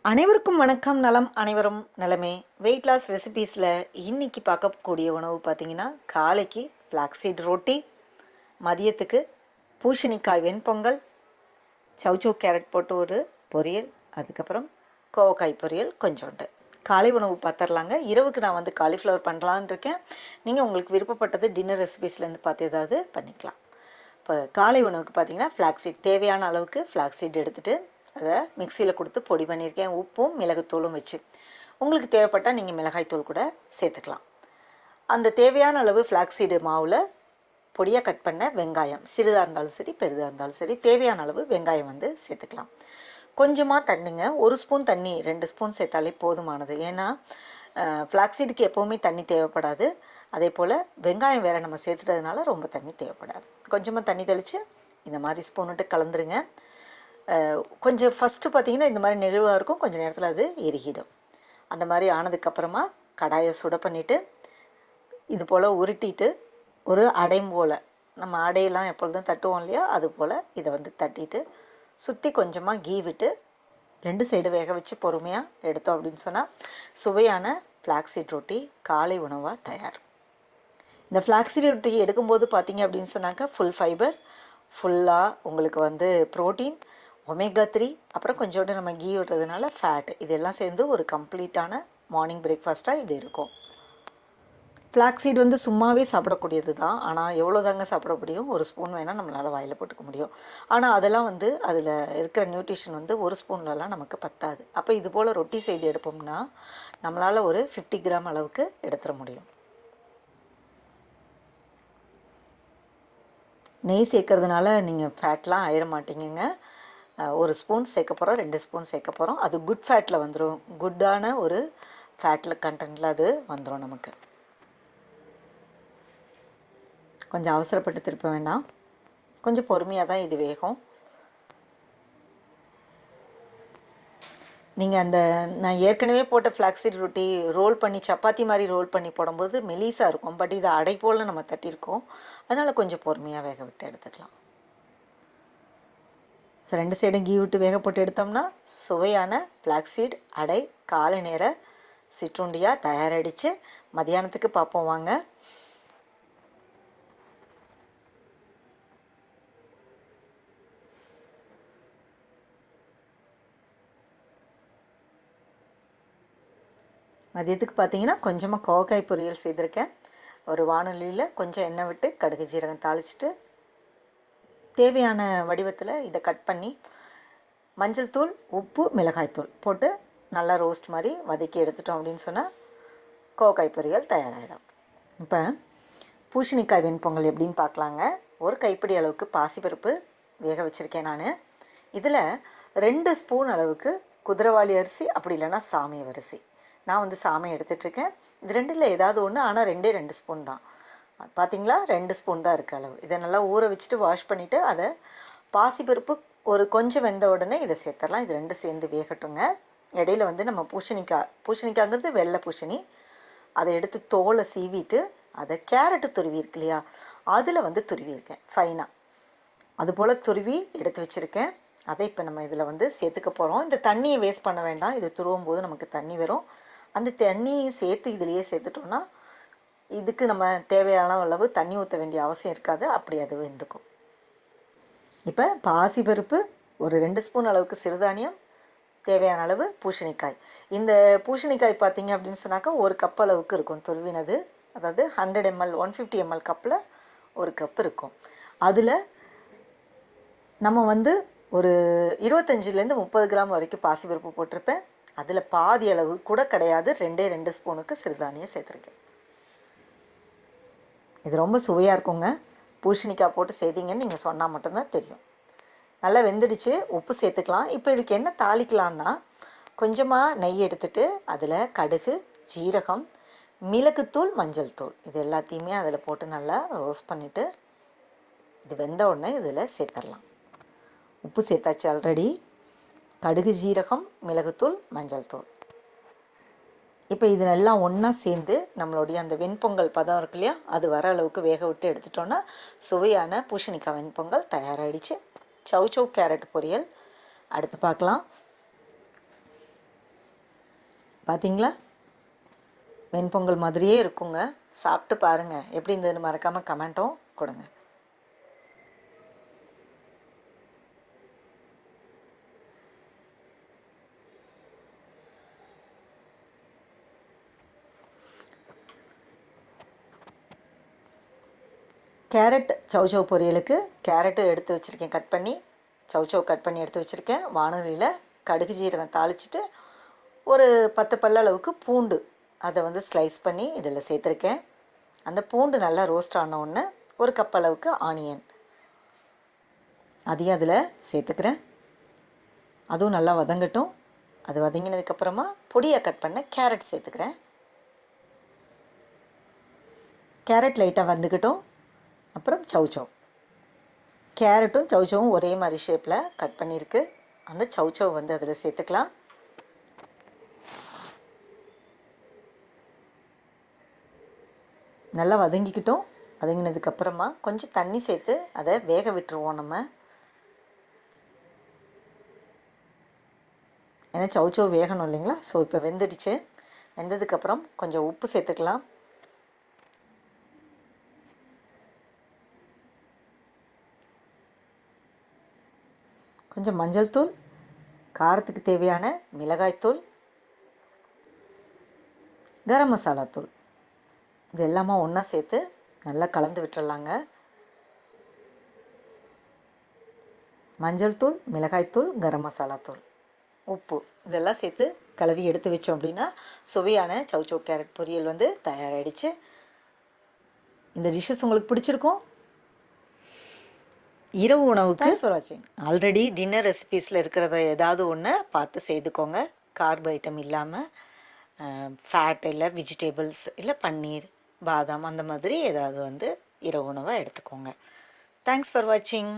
அனைவருக்கும் வணக்கம். நலம் அனைவரும் நலமே. வெயிட் லாஸ் ரெசிபீஸில் இன்றைக்கி பார்க்கக்கூடிய உணவு பார்த்திங்கன்னா, காலைக்கு ஃப்ளாக்ஸீட் ரொட்டி, மதியத்துக்கு பூசணிக்காய் வெண்பொங்கல், சௌ கேரட் போட்டு ஒரு பொரியல், அதுக்கப்புறம் கோவக்காய் பொரியல் கொஞ்சோண்டு. காலை உணவு பார்த்துடலாங்க. இரவுக்கு நான் வந்து காலிஃப்ளவர் பண்ணலான்னு இருக்கேன். நீங்கள் உங்களுக்கு விருப்பப்பட்டது டின்னர் ரெசிபீஸ்லேருந்து பார்த்து ஏதாவது பண்ணிக்கலாம். இப்போ காலை உணவுக்கு பார்த்திங்கன்னா, ஃப்ளாக்ஸீட் தேவையான அளவுக்கு ஃப்ளாக்ஸீட் எடுத்துகிட்டு அதை மிக்சியில் கொடுத்து பொடி பண்ணியிருக்கேன். உப்பும் மிளகுத்தூளும் வச்சு. உங்களுக்கு தேவைப்பட்டால் நீங்கள் மிளகாய்த்தூள் கூட சேர்த்துக்கலாம். அந்த தேவையான அளவு ஃப்ளாக்ஸீடு மாவில் பொடியாக கட் பண்ண வெங்காயம், சிறிதாக இருந்தாலும் சரி பெரிதாக இருந்தாலும் சரி, தேவையான அளவு வெங்காயம் வந்து சேர்த்துக்கலாம். கொஞ்சமாக தண்ணிங்க, 1 ஸ்பூன் தண்ணி 2 ஸ்பூன் சேர்த்தாலே போதுமானது. ஏன்னா ஃப்ளாக்ஸீடுக்கு எப்போவுமே தண்ணி தேவைப்படாது. அதே போல் வெங்காயம் வேறு நம்ம சேர்த்துட்டதுனால ரொம்ப தண்ணி தேவைப்படாது. கொஞ்சமாக தண்ணி தெளித்து இந்த மாதிரி ஸ்பூன்னுட்டு கலந்துருங்க. கொஞ்சம் ஃபஸ்ட்டு பார்த்திங்கன்னா இந்த மாதிரி நெகிழ்வாக இருக்கும், கொஞ்சம் நேரத்தில் அது எரிகிடும். அந்த மாதிரி ஆனதுக்கப்புறமா கடாயை சுட பண்ணிவிட்டு இது போல் உருட்டிட்டு ஒரு அடையும் போல், நம்ம அடையெல்லாம் எப்பொழுதும் தட்டுவோம் இல்லையா, அது போல் இதை வந்து தட்டிட்டு சுற்றி கொஞ்சமாக கீ விட்டு 2 சைடு வேக வச்சு பொறுமையாக எடுத்தோம் அப்படின்னு சொன்னால் சுவையான ஃப்ளாக்ஸீட் ரொட்டி காலை உணவாக தயார். இந்த ஃப்ளாக்ஸீட் ரொட்டி எடுக்கும்போது பார்த்திங்க அப்படின்னு சொன்னாக்கா ஃபுல் ஃபைபர், ஃபுல்லாக உங்களுக்கு வந்து ப்ரோட்டீன், ஒமேகா 3, அப்புறம் கொஞ்சோண்டு நம்ம கீ விடுறதுனால ஃபேட், இதெல்லாம் சேர்ந்து ஒரு கம்ப்ளீட்டான மார்னிங் பிரேக்ஃபாஸ்ட்டாக இது இருக்கும். ஃப்ளாக்ஸீட் வந்து சும்மாவே சாப்பிடக்கூடியது தான். ஆனால் எவ்வளோ தாங்க சாப்பிட முடியும்? 1 ஸ்பூன் வேணால் நம்மளால் வாயில் போட்டுக்க முடியும். ஆனால் அதெல்லாம் வந்து அதில் இருக்கிற நியூட்ரிஷன் வந்து 1 ஸ்பூன்லலாம் நமக்கு பத்தாது. அப்போ இது போல் ரொட்டி செய்து எடுப்போம்னா நம்மளால் ஒரு 50 கிராம் அளவுக்கு எடுத்துட முடியும். நெய் சேர்க்கறதுனால நீங்கள் ஃபேட்லாம் ஆயிட மாட்டீங்கங்க. 1 ஸ்பூன் சேர்க்க போகிறோம், 2 ஸ்பூன் சேர்க்க போகிறோம். அது குட் ஃபேட்டில் வந்துடும். குட்டான ஒரு ஃபேட்டில் கண்டென்ட்டில் அது வந்துடும். நமக்கு கொஞ்சம் அவசரப்பட்டு திருப்ப வேண்டாம், கொஞ்சம் பொறுமையாக தான் இது வேகும். நீங்கள் அந்த நான் ஏற்கனவே போட்ட ஃப்ளாக்ஸீட் ரொட்டி ரோல் பண்ணி சப்பாத்தி மாதிரி ரோல் பண்ணி போடும்போது மெலிசாக இருக்கும். பட் இது அடை போல் நம்ம தட்டியிருக்கோம், அதனால் கொஞ்சம் பொறுமையாக வேக விட்டு எடுத்துக்கலாம். ஸோ 2 சைடும் கீ விட்டு வேக போட்டு எடுத்தோம்னா சுவையான ஃப்ளாக்ஸீட் அடை காலை நேர சிற்றுண்டியாக தயாராகிடுச்சு. மதியானத்துக்கு பார்ப்போம் வாங்க. மதியத்துக்கு பார்த்தீங்கன்னா கொஞ்சமாக கோவக்காய் பொரியல் செய்திருக்கேன். ஒரு வானொலியில் கொஞ்சம் எண்ணெய் விட்டு கடுகு ஜீரகம் தாளிச்சிட்டு தேவையான வடிவத்தில் இதை கட் பண்ணி மஞ்சள் தூள், உப்பு, மிளகாய்த்தூள் போட்டு நல்லா ரோஸ்ட் மாதிரி வதக்கி எடுத்துட்டோம் அப்படின்னு சொன்னால் கோவக்காய் பொரியல் தயாராகிடும். இப்போ பூசணிக்காய் வெண்பொங்கல் எப்படின்னு பார்க்கலாங்க. ஒரு கைப்பிடி அளவுக்கு பாசிப்பருப்பு வேக வச்சுருக்கேன் நான். இதில் 2 ஸ்பூன் அளவுக்கு குதிரைவாளி அரிசி, அப்படி இல்லைன்னா சாமை அரிசி. நான் வந்து சாமை எடுத்துகிட்ருக்கேன். இது 2ல் ஏதாவது ஒன்று, ஆனால் 2 ஸ்பூன் தான். பார்த்திங்களா, 2 ஸ்பூன் தான் இருக்குது அளவு. இதை நல்லா ஊற வச்சுட்டு வாஷ் பண்ணிவிட்டு அதை பாசிப்பருப்பு ஒரு கொஞ்சம் வெந்த உடனே இதை சேர்த்துடலாம். இது 2 சேர்ந்து வேகட்டுங்க. இடையில வந்து நம்ம பூசணிக்காய்ங்கிறது வெள்ளை பூசணி, அதை எடுத்து தோலை சீவிட்டு அதை கேரட்டு துருவி இருக்கு இல்லையா, அதில் வந்து துருவியிருக்கேன் ஃபைனாக. அதுபோல் துருவி எடுத்து வச்சுருக்கேன். அதை இப்போ நம்ம இதில் வந்து சேர்த்துக்க போகிறோம். இந்த தண்ணியை வேஸ்ட் பண்ண வேண்டாம். இது துருவும் போது நமக்கு தண்ணி வரும். அந்த தண்ணியும் சேர்த்து இதிலையே சேர்த்துட்டோன்னா இதுக்கு நம்ம தேவையான அளவு தண்ணி ஊற்ற வேண்டிய அவசியம் இருக்காது. அப்படி அது வெந்துக்கும். இப்போ பாசிப்பருப்பு, ஒரு 2 ஸ்பூன் அளவுக்கு சிறுதானியம், தேவையான அளவு பூசணிக்காய். இந்த பூசணிக்காய் பார்த்திங்க அப்படின்னு சொன்னாக்கா 1 கப் அளவுக்கு இருக்கும் துருவினது. அதாவது 100 ml 150 ml கப்பில் 1 கப் இருக்கும். அதில் நம்ம வந்து ஒரு 25லேருந்து 30 கிராம் வரைக்கும் பாசிப்பருப்பு போட்டிருப்பேன். அதில் பாதி அளவு கூட கிடையாது, 2 ஸ்பூனுக்கு சிறுதானியம் சேர்த்துருக்கேன். இது ரொம்ப சுவையாக இருக்குங்க. பூசணிக்காய் போட்டு செய்தீங்கன்னு நீங்கள் சொன்னால் மட்டும்தான் தெரியும். நல்லா வெந்துடுச்சு. உப்பு சேர்த்துக்கலாம். இப்போ இதுக்கு என்ன தாளிக்கலான்னா, கொஞ்சமாக நெய் எடுத்துகிட்டு அதில் கடுகு, ஜீரகம், மிளகுத்தூள், மஞ்சள் தூள் இது எல்லாத்தையுமே அதில் போட்டு நல்லா ரோஸ்ட் பண்ணிவிட்டு இது வெந்த உடனே இதில் சேர்த்துடலாம். உப்பு சேர்த்தாச்சு ஆல்ரெடி. கடுகு, ஜீரகம், மிளகுத்தூள், மஞ்சள் தூள். இப்போ இது எல்லாம் ஒன்றா சேர்ந்து நம்மளுடைய அந்த வெண்பொங்கல் பதம் இருக்கு இல்லையா, அது வர அளவுக்கு வேக விட்டு எடுத்துட்டோன்னா சுவையான பூசணிக்காய் வெண்பொங்கல் தயாராகிடுச்சு. சௌ கேரட் பொரியல் அடுத்து பார்க்கலாம். பார்த்தீங்களா, வெண்பொங்கல் மாதிரியே இருக்குங்க. சாப்பிட்டு பாருங்கள், எப்படி இருந்ததுன்னு மறக்காமல் கமெண்ட்டும் கொடுங்க. கேரட் சௌ பொரியலுக்கு கேரட்டு எடுத்து வச்சுருக்கேன், கட் பண்ணி சௌ கட் பண்ணி எடுத்து வச்சுருக்கேன். வானொலியில் கடுகு ஜீரகம் தாளிச்சிட்டு ஒரு 10 பல்ல அளவுக்கு பூண்டு அதை வந்து ஸ்லைஸ் பண்ணி இதில் சேர்த்துருக்கேன். அந்த பூண்டு நல்லா ரோஸ்ட் ஆன உடனே ஒரு கப் அளவுக்கு ஆனியன் அதையும் அதில் சேர்த்துக்கிறேன். அதுவும் நல்லா வதங்கட்டும். அது வதங்கினதுக்கப்புறமா பொடியாக கட் பண்ண கேரட் சேர்த்துக்கிறேன். கேரட் லைட்டாக வந்துக்கிட்டும். அப்புறம் சௌ கேரட்டும் சௌவும் ஒரே மாதிரி ஷேப்பில் கட் பண்ணியிருக்கு. அந்த சௌ வந்து அதில் சேர்த்துக்கலாம். நல்லா வதங்கிக்கிட்டோம். வதங்கினதுக்கப்புறமா கொஞ்சம் தண்ணி சேர்த்து அதை வேக விட்டுருவோம் நம்ம. ஏன்னா சௌ வேகணும் இல்லைங்களா. ஸோ இப்போ வெந்துடுச்சு. வெந்ததுக்கப்புறம் கொஞ்சம் உப்பு சேர்த்துக்கலாம். கொஞ்சம் மஞ்சள் தூள், காரத்துக்கு தேவையான மிளகாய்த்தூள், கரம் மசாலா தூள், இது எல்லாமே ஒன்றா சேர்த்து நல்லா கலந்து விட்டுறலாங்க. மஞ்சள் தூள், மிளகாய்த்தூள், கரம் மசாலா தூள், உப்பு இதெல்லாம் சேர்த்து கலவி எடுத்து வச்சோம் அப்படின்னா சுவையான சௌ கேரட் பொரியல் வந்து தயாராகிடுச்சு. இந்த டிஷ்ஷஸ் உங்களுக்கு பிடிச்சிருக்கும். இரவு உணவுக்கு தேங்க்ஸ் ஃபார் வாட்சிங். ஆல்ரெடி டின்னர் ரெசிபீஸில் இருக்கிறத ஏதாவது ஒன்று பார்த்து செய்துக்கோங்க. கார்ப் ஐட்டம் இல்லாமல் ஃபேட் இல்லை, வெஜிடபிள்ஸ் இல்லை, பன்னீர், பாதாம் அந்த மாதிரி ஏதாவது வந்து இரவு உணவை எடுத்துக்கோங்க. தேங்க்ஸ் ஃபார் வாட்சிங்.